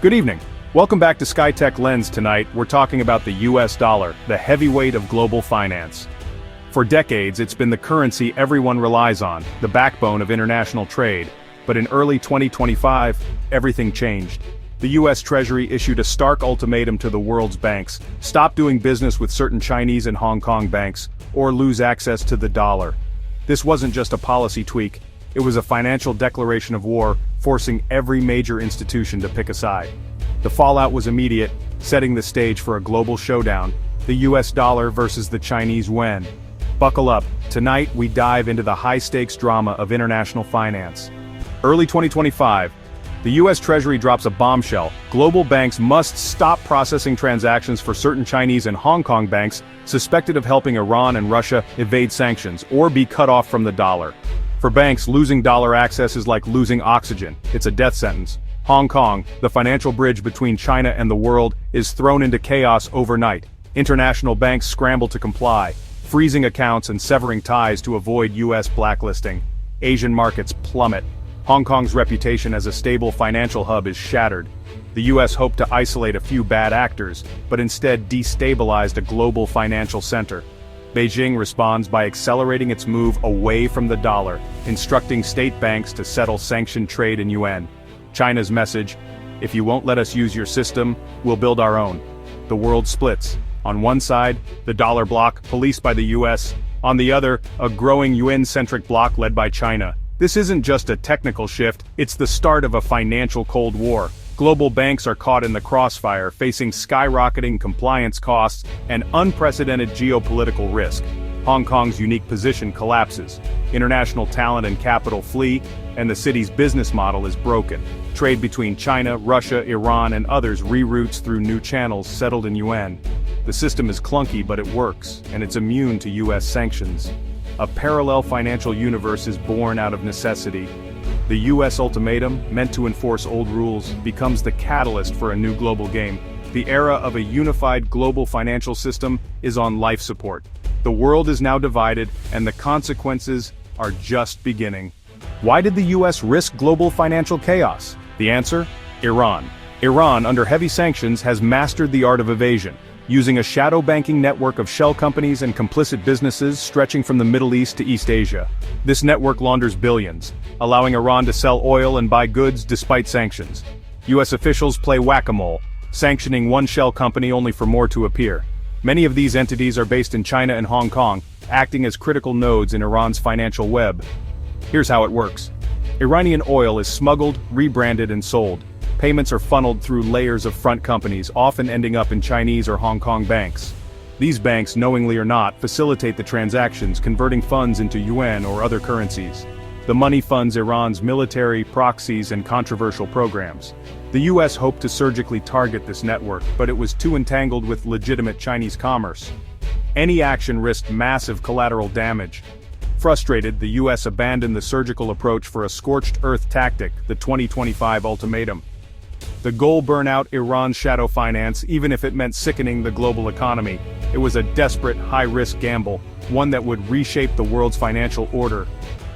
Good evening. Welcome back to Skytech-Lens. Tonight, we're talking about the US dollar, the heavyweight of global finance. For decades, it's been the currency everyone relies on, the backbone of international trade. But in early 2025, everything changed. The US Treasury issued a stark ultimatum to the world's banks: stop doing business with certain Chinese and Hong Kong banks, or lose access to the dollar. This wasn't just a policy tweak, it was a financial declaration of war, forcing every major institution to pick a side. The fallout was immediate, setting the stage for a global showdown: the US dollar versus the Chinese yuan. Buckle up, tonight we dive into the high-stakes drama of international finance. Early 2025, the US Treasury drops a bombshell: global banks must stop processing transactions for certain Chinese and Hong Kong banks suspected of helping Iran and Russia evade sanctions or be cut off from the dollar. For banks, losing dollar access is like losing oxygen. It's a death sentence. Hong Kong, the financial bridge between China and the world, is thrown into chaos overnight. International banks scramble to comply, freezing accounts and severing ties to avoid US blacklisting. Asian markets plummet. Hong Kong's reputation as a stable financial hub is shattered. The US hoped to isolate a few bad actors, but instead destabilized a global financial center. Beijing responds by accelerating its move away from the dollar, instructing state banks to settle sanctioned trade in yuan. China's message: if you won't let us use your system, we'll build our own. The world splits. On one side, the dollar bloc, policed by the US. On the other, a growing yuan-centric bloc led by China. This isn't just a technical shift, it's the start of a financial Cold War. Global banks are caught in the crossfire, facing skyrocketing compliance costs and unprecedented geopolitical risk. Hong Kong's unique position collapses. International talent and capital flee, and the city's business model is broken. Trade between China, Russia, Iran, and others reroutes through new channels settled in yuan. The system is clunky, but it works, and it's immune to US sanctions. A parallel financial universe is born out of necessity. The US ultimatum, meant to enforce old rules, becomes the catalyst for a new global game. The era of a unified global financial system is on life support. The world is now divided, and the consequences are just beginning. Why did the US risk global financial chaos? The answer? Iran. Iran, under heavy sanctions, has mastered the art of evasion, using a shadow banking network of shell companies and complicit businesses stretching from the Middle East to East Asia. This network launders billions, allowing Iran to sell oil and buy goods despite sanctions. US officials play whack-a-mole, sanctioning one shell company only for more to appear. Many of these entities are based in China and Hong Kong, acting as critical nodes in Iran's financial web. Here's how it works. Iranian oil is smuggled, rebranded, and sold. Payments are funneled through layers of front companies, often ending up in Chinese or Hong Kong banks. These banks, knowingly or not, facilitate the transactions, converting funds into yuan or other currencies. The money funds Iran's military, proxies, and controversial programs. The US hoped to surgically target this network, but it was too entangled with legitimate Chinese commerce. Any action risked massive collateral damage. Frustrated, the US abandoned the surgical approach for a scorched earth tactic, the 2025 ultimatum. The goal: burn out Iran's shadow finance, even if it meant sickening the global economy. It was a desperate, high-risk gamble, one that would reshape the world's financial order.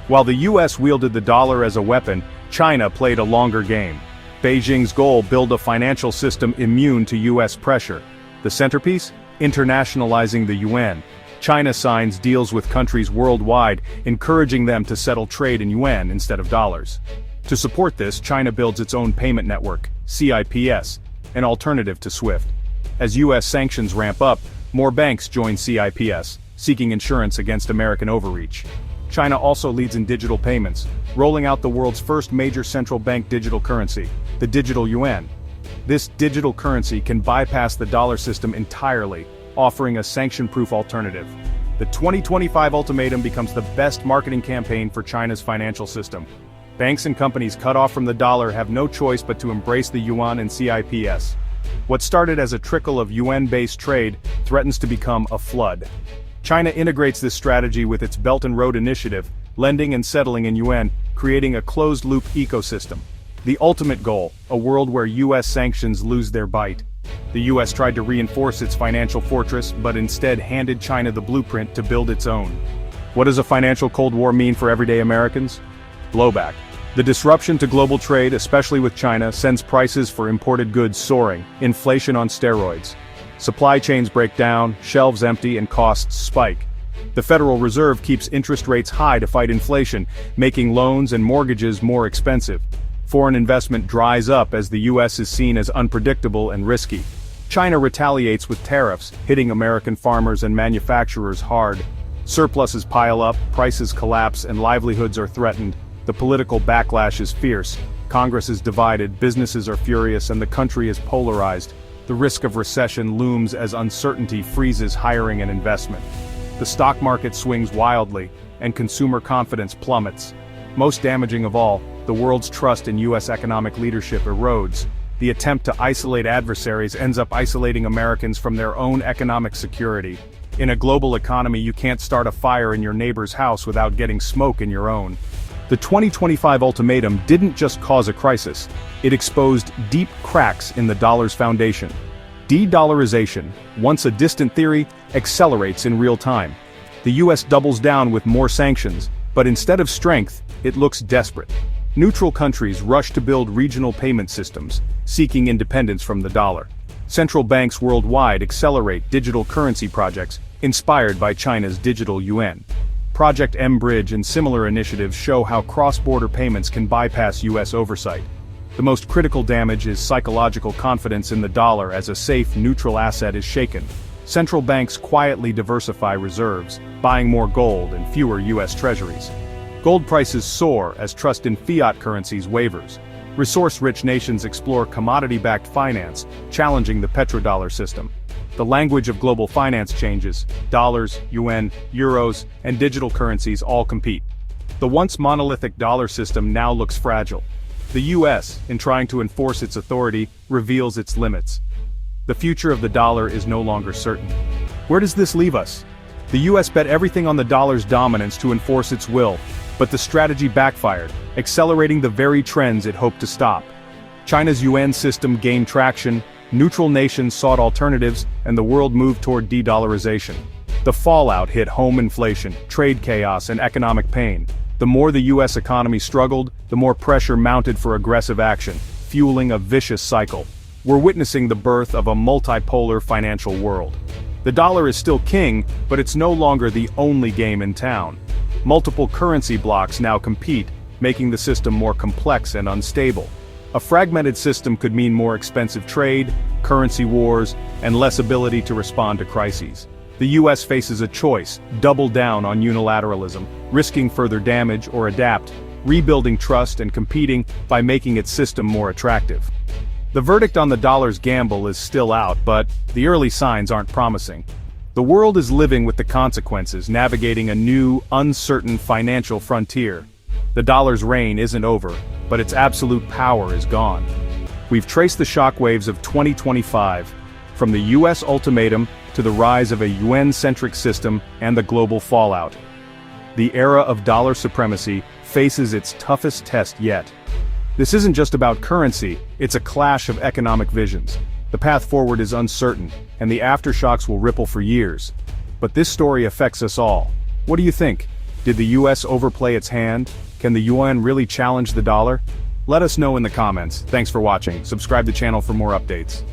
While the US wielded the dollar as a weapon, China played a longer game. Beijing's goal: build a financial system immune to US pressure. The centerpiece? Internationalizing the yuan. China signs deals with countries worldwide, encouraging them to settle trade in yuan instead of dollars. To support this, China builds its own payment network, CIPS, an alternative to SWIFT. As US sanctions ramp up, more banks join CIPS, seeking insurance against American overreach. China also leads in digital payments, rolling out the world's first major central bank digital currency, the digital yuan. This digital currency can bypass the dollar system entirely, offering a sanction-proof alternative. The 2025 ultimatum becomes the best marketing campaign for China's financial system. Banks and companies cut off from the dollar have no choice but to embrace the yuan and CIPS. What started as a trickle of yuan-based trade threatens to become a flood. China integrates this strategy with its Belt and Road Initiative, lending and settling in yuan, creating a closed-loop ecosystem. The ultimate goal: a world where US sanctions lose their bite. The US tried to reinforce its financial fortress, but instead handed China the blueprint to build its own. What does a financial Cold War mean for everyday Americans? Blowback. The disruption to global trade, especially with China, sends prices for imported goods soaring, inflation on steroids. Supply chains break down, shelves empty, and costs spike. The Federal Reserve keeps interest rates high to fight inflation, making loans and mortgages more expensive. Foreign investment dries up as the U.S. is seen as unpredictable and risky. China retaliates with tariffs, hitting American farmers and manufacturers hard. Surpluses pile up, prices collapse, and livelihoods are threatened. The political backlash is fierce. Congress is divided, businesses are furious, and the country is polarized. The risk of recession looms as uncertainty freezes hiring and investment. The stock market swings wildly, and consumer confidence plummets. Most damaging of all, the world's trust in U.S. economic leadership erodes. The attempt to isolate adversaries ends up isolating Americans from their own economic security. In a global economy, you can't start a fire in your neighbor's house without getting smoke in your own. The 2025 ultimatum didn't just cause a crisis, it exposed deep cracks in the dollar's foundation. De-dollarization, once a distant theory, accelerates in real time. The US doubles down with more sanctions, but instead of strength, it looks desperate. Neutral countries rush to build regional payment systems, seeking independence from the dollar. Central banks worldwide accelerate digital currency projects, inspired by China's digital Yuan. Project M-Bridge and similar initiatives show how cross-border payments can bypass US oversight. The most critical damage is psychological confidence in the dollar as a safe, neutral asset is shaken. Central banks quietly diversify reserves, buying more gold and fewer US treasuries. Gold prices soar as trust in fiat currencies wavers. Resource-rich nations explore commodity-backed finance, challenging the petrodollar system. The language of global finance changes. Dollars, yuan, euros, and digital currencies all compete. The once monolithic dollar system now looks fragile. The US, in trying to enforce its authority, reveals its limits. The future of the dollar is no longer certain. Where does this leave us? The US bet everything on the dollar's dominance to enforce its will, but the strategy backfired, accelerating the very trends it hoped to stop. China's yuan system gained traction, neutral nations sought alternatives, and the world moved toward de-dollarization. The fallout hit home inflation, trade chaos, and economic pain. The more the US economy struggled, the more pressure mounted for aggressive action, fueling a vicious cycle. We're witnessing the birth of a multipolar financial world. The dollar is still king, but it's no longer the only game in town. Multiple currency blocks now compete, making the system more complex and unstable. A fragmented system could mean more expensive trade, currency wars, and less ability to respond to crises. The US faces a choice: double down on unilateralism, risking further damage, or adapt, rebuilding trust and competing by making its system more attractive. The verdict on the dollar's gamble is still out, but the early signs aren't promising. The world is living with the consequences, navigating a new, uncertain financial frontier. The dollar's reign isn't over, but its absolute power is gone. We've traced the shockwaves of 2025, from the US ultimatum to the rise of a yuan-centric system and the global fallout. The era of dollar supremacy faces its toughest test yet. This isn't just about currency, it's a clash of economic visions. The path forward is uncertain, and the aftershocks will ripple for years. But this story affects us all. What do you think? Did the US overplay its hand? Can the yuan really challenge the dollar? Let us know in the comments. Thanks for watching. Subscribe to the channel for more updates.